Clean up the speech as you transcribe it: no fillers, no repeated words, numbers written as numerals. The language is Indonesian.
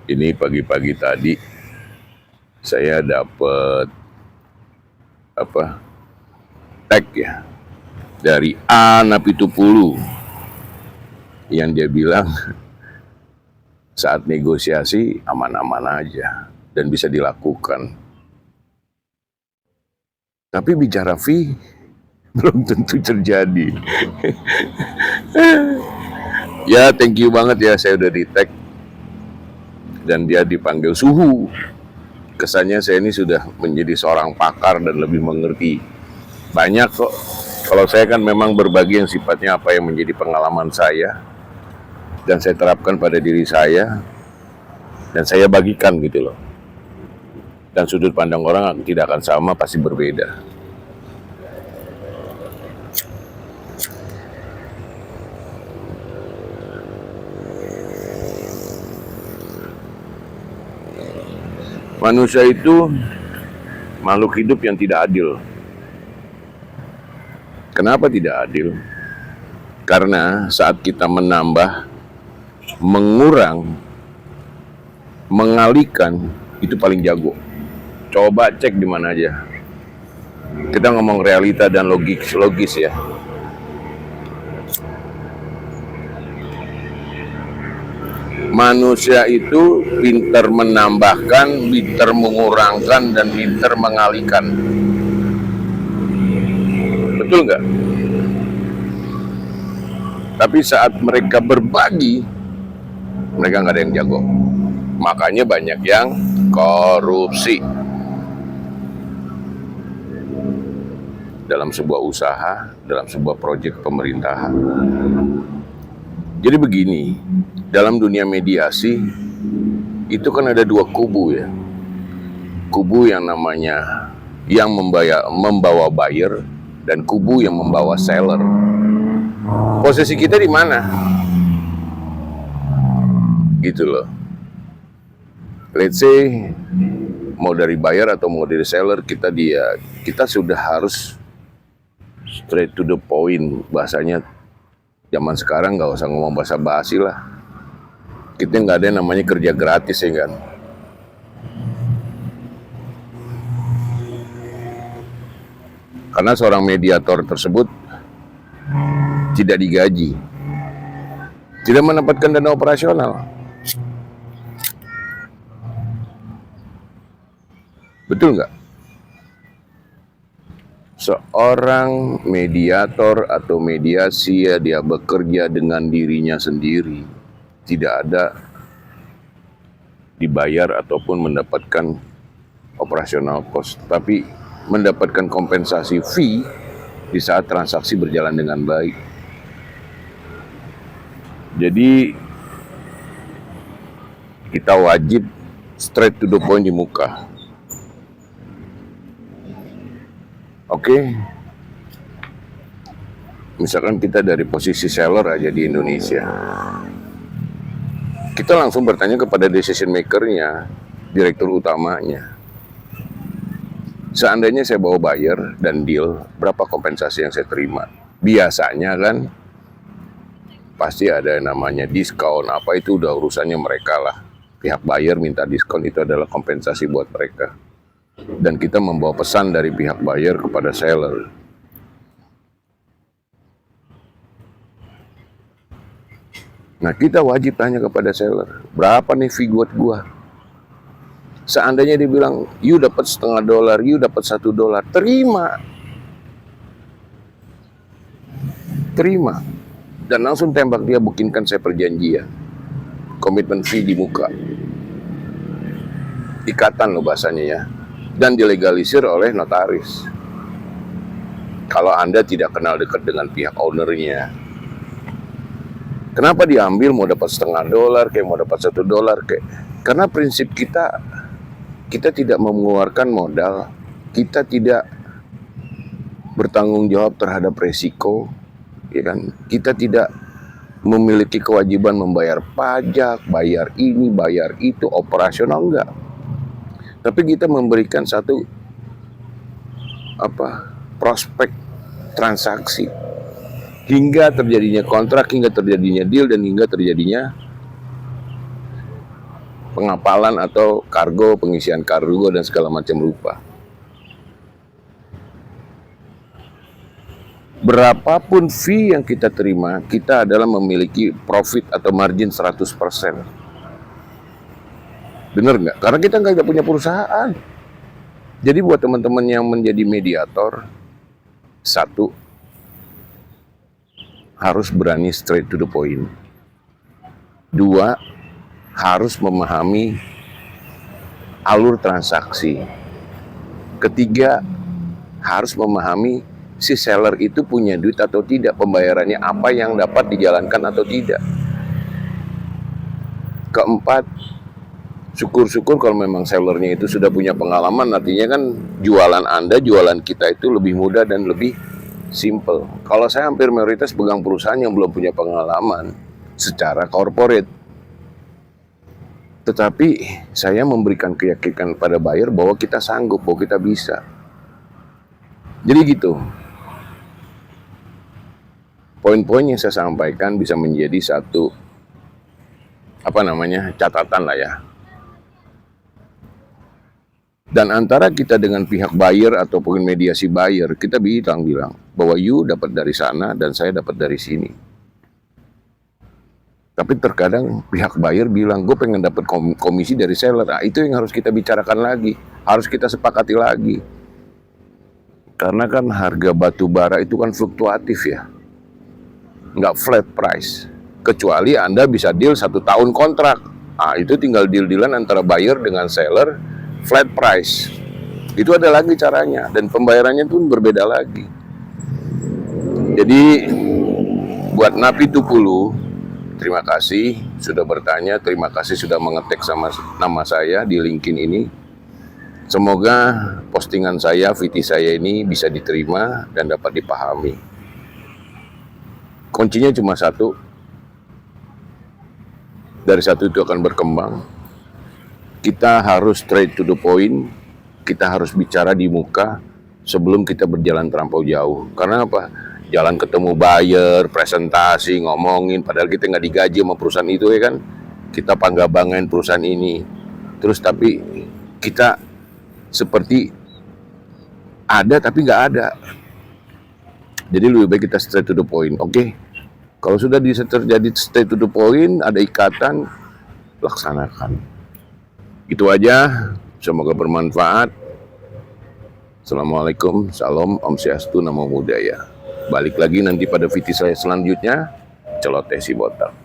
Ini pagi-pagi tadi saya dapat tag ya dari A Napitupulu yang dia bilang saat negosiasi aman-aman aja dan bisa dilakukan. Tapi bicara fee belum tentu terjadi. Ya, thank you banget ya, saya udah di tag dan dia dipanggil suhu. Kesannya saya ini sudah menjadi seorang pakar dan lebih mengerti banyak kok. Kalau saya kan memang berbagi yang sifatnya apa yang menjadi pengalaman saya dan saya terapkan pada diri saya dan saya bagikan gitu loh. Dan sudut pandang orang tidak akan sama, pasti berbeda. Manusia itu makhluk hidup yang tidak adil. Kenapa tidak adil? Karena saat kita menambah, mengurang, mengalihkan, itu paling jago. Coba cek di mana aja. Kita ngomong realita dan logis ya. Manusia itu pintar menambahkan, pintar mengurangkan, dan pintar mengalihkan. Betul nggak? Tapi saat mereka berbagi, mereka nggak ada yang jago. Makanya banyak yang korupsi dalam sebuah usaha, dalam sebuah proyek pemerintahan. Jadi begini, dalam dunia mediasi itu kan ada dua kubu ya. Kubu yang namanya yang membawa buyer dan kubu yang membawa seller. Posisi kita di mana? Gitu loh. Let's say mau dari buyer atau mau dari seller, kita sudah harus straight to the point. Bahasanya zaman sekarang nggak usah ngomong bahasa basi lah. Kita nggak ada yang namanya kerja gratis ya kan. Karena seorang mediator tersebut tidak digaji, tidak mendapatkan dana operasional. Betul nggak? Seorang mediator atau mediasi ya dia bekerja dengan dirinya sendiri, tidak ada dibayar ataupun mendapatkan operasional cost, tapi mendapatkan kompensasi fee di saat transaksi berjalan dengan baik. Jadi kita wajib straight to the point di muka. Oke, misalkan kita dari posisi seller aja di Indonesia, kita langsung bertanya kepada decision maker-nya, direktur utamanya. Seandainya saya bawa buyer dan deal, berapa kompensasi yang saya terima? Biasanya kan pasti ada yang namanya diskon, apa itu udah urusannya mereka lah. Pihak buyer minta diskon, itu adalah kompensasi buat mereka. Dan kita membawa pesan dari pihak buyer kepada seller. Nah, kita wajib tanya kepada seller, berapa nih fee buat gua? Seandainya dia bilang, you dapat $0,5, you dapat $1, terima, dan langsung tembak dia, bikinkan saya perjanjian, komitmen fee di muka, ikatan loh bahasanya ya, dan dilegalisir oleh notaris. Kalau Anda tidak kenal dekat dengan pihak ownernya, kenapa diambil mau dapat $0,5 kayak mau dapat $1 kayak? Karena prinsip kita tidak mengeluarkan modal, kita tidak bertanggung jawab terhadap resiko, ya kan? Kita tidak memiliki kewajiban membayar pajak, bayar ini, bayar itu, operasional enggak. Tapi kita memberikan satu prospek transaksi hingga terjadinya kontrak, hingga terjadinya deal, dan hingga terjadinya pengapalan atau kargo, pengisian kargo, dan segala macam rupa. Berapapun fee yang kita terima, kita adalah memiliki profit atau margin 100%. Bener nggak? Karena kita nggak punya perusahaan. Jadi buat teman-teman yang menjadi mediator, satu, harus berani straight to the point. Dua, harus memahami alur transaksi. Ketiga, harus memahami si seller itu punya duit atau tidak, pembayarannya apa yang dapat dijalankan atau tidak. Keempat, syukur-syukur kalau memang sellernya itu sudah punya pengalaman, artinya kan jualan Anda, jualan kita itu lebih mudah dan lebih simple. Kalau saya hampir mayoritas pegang perusahaan yang belum punya pengalaman secara corporate. Tetapi saya memberikan keyakinan pada buyer bahwa kita sanggup, bahwa kita bisa. Jadi gitu. Poin-poin yang saya sampaikan bisa menjadi satu catatan lah ya. Dan antara kita dengan pihak buyer ataupun mediasi buyer, kita bilang bahwa you dapat dari sana dan saya dapat dari sini. Tapi terkadang pihak buyer bilang, gue pengen dapat komisi dari seller. Nah, itu yang harus kita bicarakan lagi, harus kita sepakati lagi. Karena kan harga batu bara itu kan fluktuatif ya, nggak flat price. Kecuali Anda bisa deal 1 tahun kontrak. Nah, itu tinggal deal-dealan antara buyer dengan seller, flat price. Itu ada lagi caranya, dan pembayarannya pun berbeda lagi. Jadi buat Napi Tupulu, terima kasih sudah bertanya, terima kasih sudah mengetik sama nama saya di LinkedIn ini. Semoga postingan saya, VT saya ini bisa diterima dan dapat dipahami. Kuncinya cuma satu, dari satu itu akan berkembang. Kita harus straight to the point, kita harus bicara di muka sebelum kita berjalan terlampau jauh. Karena apa? Jalan ketemu buyer, presentasi, ngomongin, padahal kita nggak digaji sama perusahaan itu ya kan. Kita bangga-banggain perusahaan ini. Terus tapi kita seperti ada tapi nggak ada. Jadi lebih baik kita straight to the point, oke? Kalau sudah terjadi straight to the point, ada ikatan, laksanakan. Itu aja, semoga bermanfaat. Assalamualaikum, salam, Om Swastiastu, Namo Buddhaya. Balik lagi nanti pada video saya selanjutnya, celoteh si botak.